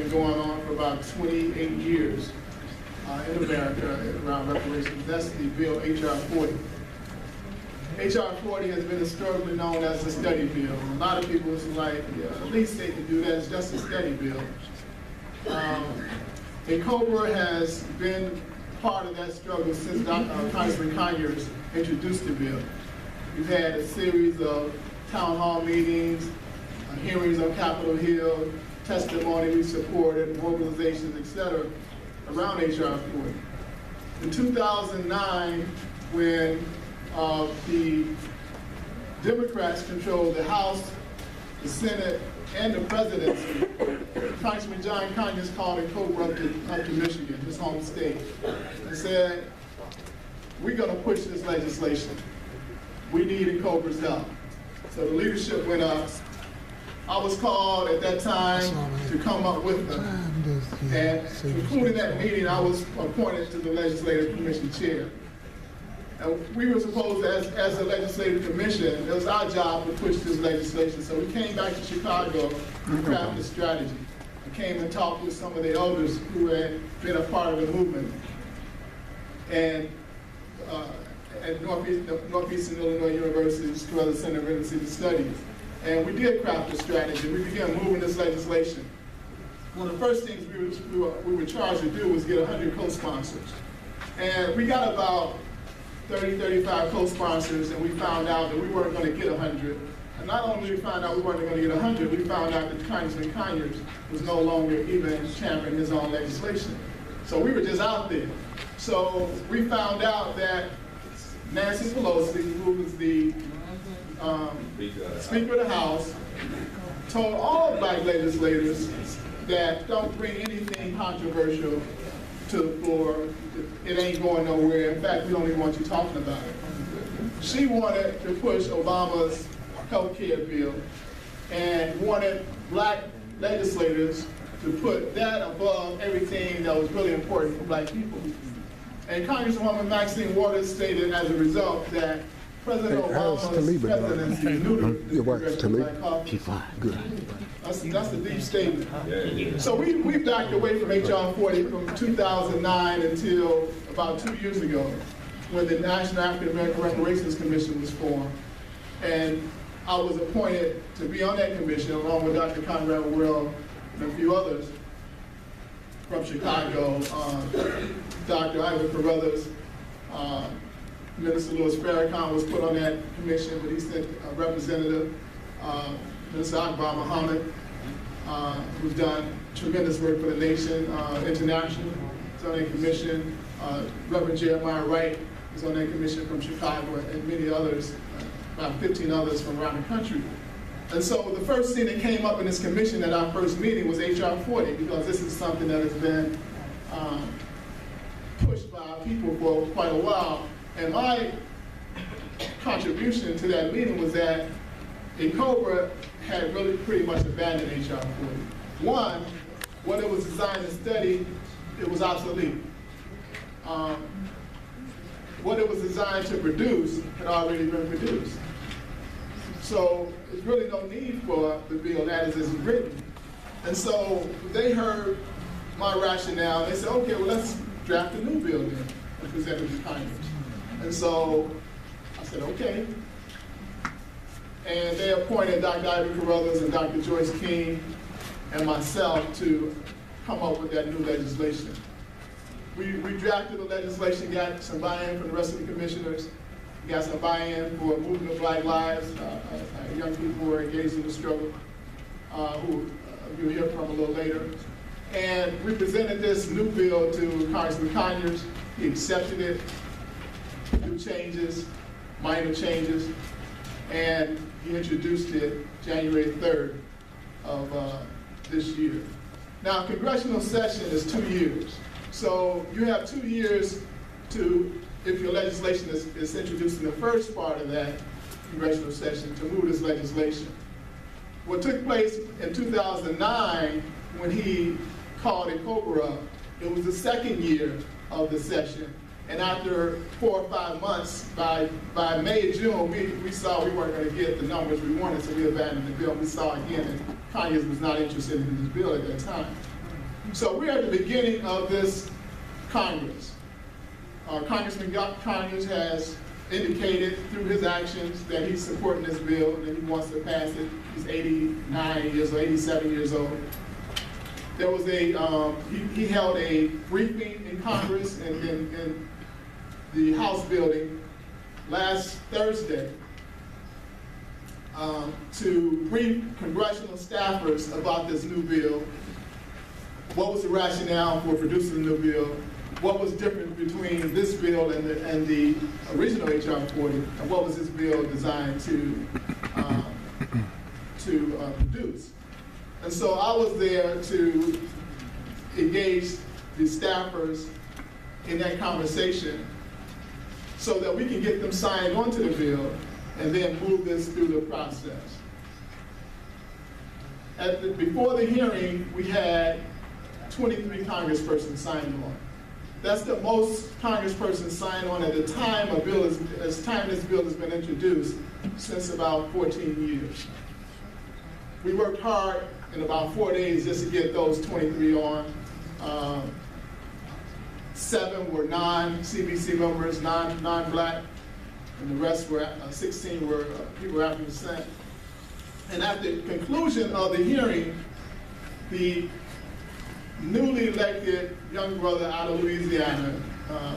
been going on for about 28 years in America around reparations. That's the bill H.R. 40. H.R. 40 has been historically known as the study bill. A lot of people is like, yeah, the least they can do that is just a study bill. And COBRA has been part of that struggle since Congressman Conyers introduced the bill. We've had a series of town hall meetings, hearings on Capitol Hill, testimony we supported, mobilizations, etc., around H.R. 40. In 2009, when the Democrats controlled the House, the Senate, and the presidency, Congressman John Conyers called in COBRA up to Michigan, his home state, and said, we're going to push this legislation. We need COBRA's help. So the leadership went up. I was called at that time to come up with them. And including that meeting, I was appointed to the Legislative Commission chair. And we were supposed, as a legislative commission, it was our job to push this legislation. So we came back to Chicago and crafted a strategy. We came and talked with some of the elders who had been a part of the movement. And at Northeastern Illinois University's Carruthers Center for Inner-City Studies. And we did craft a strategy. We began moving this legislation. One of the first things we were charged to do was get 100 co-sponsors. And we got about 30, 35 co-sponsors, and we found out that we weren't going to get 100. And not only did we find out we weren't going to get 100, we found out that Congressman Conyers was no longer even championing his own legislation. So we were just out there. So we found out that Nancy Pelosi, who was the Speaker of the House, told all black legislators that don't bring anything controversial to the floor. It ain't going nowhere. In fact, we don't even want you talking about it. She wanted to push Obama's health care bill and wanted black legislators to put that above everything that was really important for black people. And Congresswoman Maxine Waters stated as a result that President Obama's presidency neutered Black Caucus. That's a deep statement. So we backed away from H.R. 40 from 2009 until about 2 years ago, when the National African American Reparations Commission was formed. And I was appointed to be on that commission along with Dr. Conrad Worrell and a few others from Chicago, Dr. Ivor Carruthers, Minister Louis Farrakhan was put on that commission, but he sent a representative, Minister Akbar Muhammad, who's done tremendous work for the nation, internationally. He's on that commission. Reverend Jeremiah Wright is on that commission from Chicago, and many others, about 15 others from around the country. And so the first thing that came up in this commission at our first meeting was H.R. 40, because this is something that has been pushed by our people for quite a while. And my contribution to that meeting was that COBRA had really pretty much abandoned H.R. 40. One, what it was designed to study, it was obsolete. What it was designed to produce had already been produced. So there's really no need for the bill as it's written. And so they heard my rationale, and they said, okay, well, let's draft a new bill then and present it to Congress. And so I said, okay. And they appointed Dr. Ivor Carruthers and Dr. Joyce King and myself to come up with that new legislation. We drafted the legislation, got some buy-in from the rest of the commissioners, got some buy-in for Movement of Black Lives, young people who are engaged in the struggle, who you'll hear from a little later. And we presented this new bill to Congressman Conyers. He accepted it, new changes, minor changes, and he introduced it January 3rd of this year. Now, congressional session is 2 years. So you have 2 years to, if your legislation is introduced in the first part of that congressional session, to move this legislation. What took place in 2009, when he called it COBRA, it was the second year of the session. And after 4 or 5 months, by May, June, we saw we weren't going to get the numbers we wanted, so we abandoned the bill. We saw again that Conyers was not interested in this bill at that time. So we're at the beginning of this Congress. Congressman Conyers has indicated through his actions that he's supporting this bill, that he wants to pass it. He's 89 years old, 87 years old. There was he held a briefing in Congress and in the House building last Thursday to brief congressional staffers about this new bill. What was the rationale for producing the new bill? What was different between this bill and the original H.R. 40? And what was this bill designed to produce? And so I was there to engage the staffers in that conversation so that we can get them signed onto the bill and then move this through the process. Before the hearing, we had 23 congresspersons signed on. That's the most congresspersons signed on at the time this bill has been introduced since about 14 years. We worked hard in about 4 days just to get those 23 on. 7 were non-CBC members, non-black, and the rest were, 16 were people of African descent. And at the conclusion of the hearing, the newly elected young brother out of Louisiana,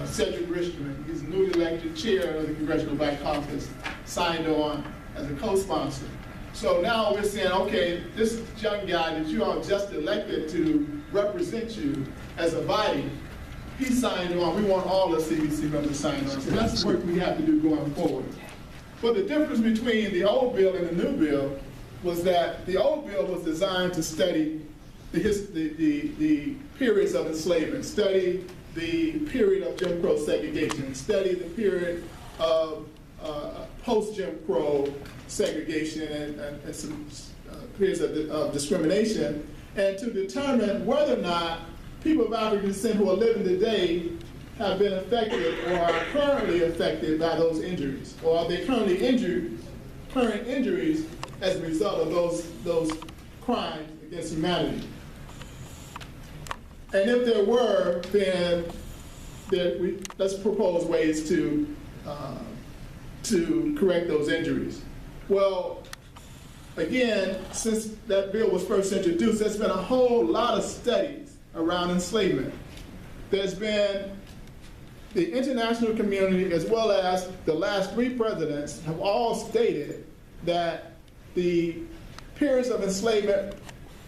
Cedric Richmond, he's newly elected chair of the Congressional Black Caucus, signed on as a co-sponsor. So now we're saying, okay, this young guy that you all just elected to represent you as a body, he signed on. We want all the CBC members to sign on. So that's the work we have to do going forward. But the difference between the old bill and the new bill was that the old bill was designed to study the periods of enslavement, study the period of Jim Crow segregation, study the period of post-Jim Crow segregation and some periods of discrimination, and to determine whether or not people of African descent who are living today have been affected or are currently affected by those injuries, or are they currently current injuries as a result of those crimes against humanity. And if there were, then let's propose ways to correct those injuries. Well, again, since that bill was first introduced, there's been a whole lot of studies around enslavement. There's been the international community, as well as the last 3 presidents, have all stated that the periods of enslavement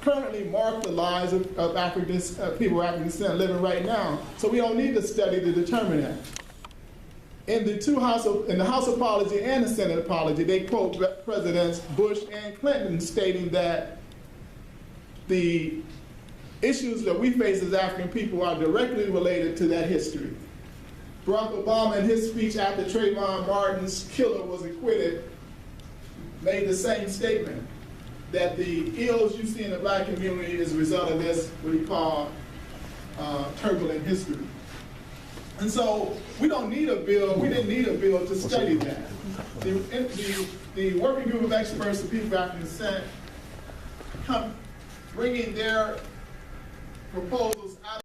currently mark the lives of people of African descent living right now. So we don't need to study to determine that. In the House Apology and the Senate Apology, they quote Presidents Bush and Clinton stating that the issues that we face as African people are directly related to that history. Barack Obama, in his speech after Trayvon Martin's killer was acquitted, made the same statement, that the ills you see in the black community is a result of this, what he called turbulent history. And so we don't need a bill, we didn't need a bill to study that. The working group of experts, the people of African descent, come bringing their proposals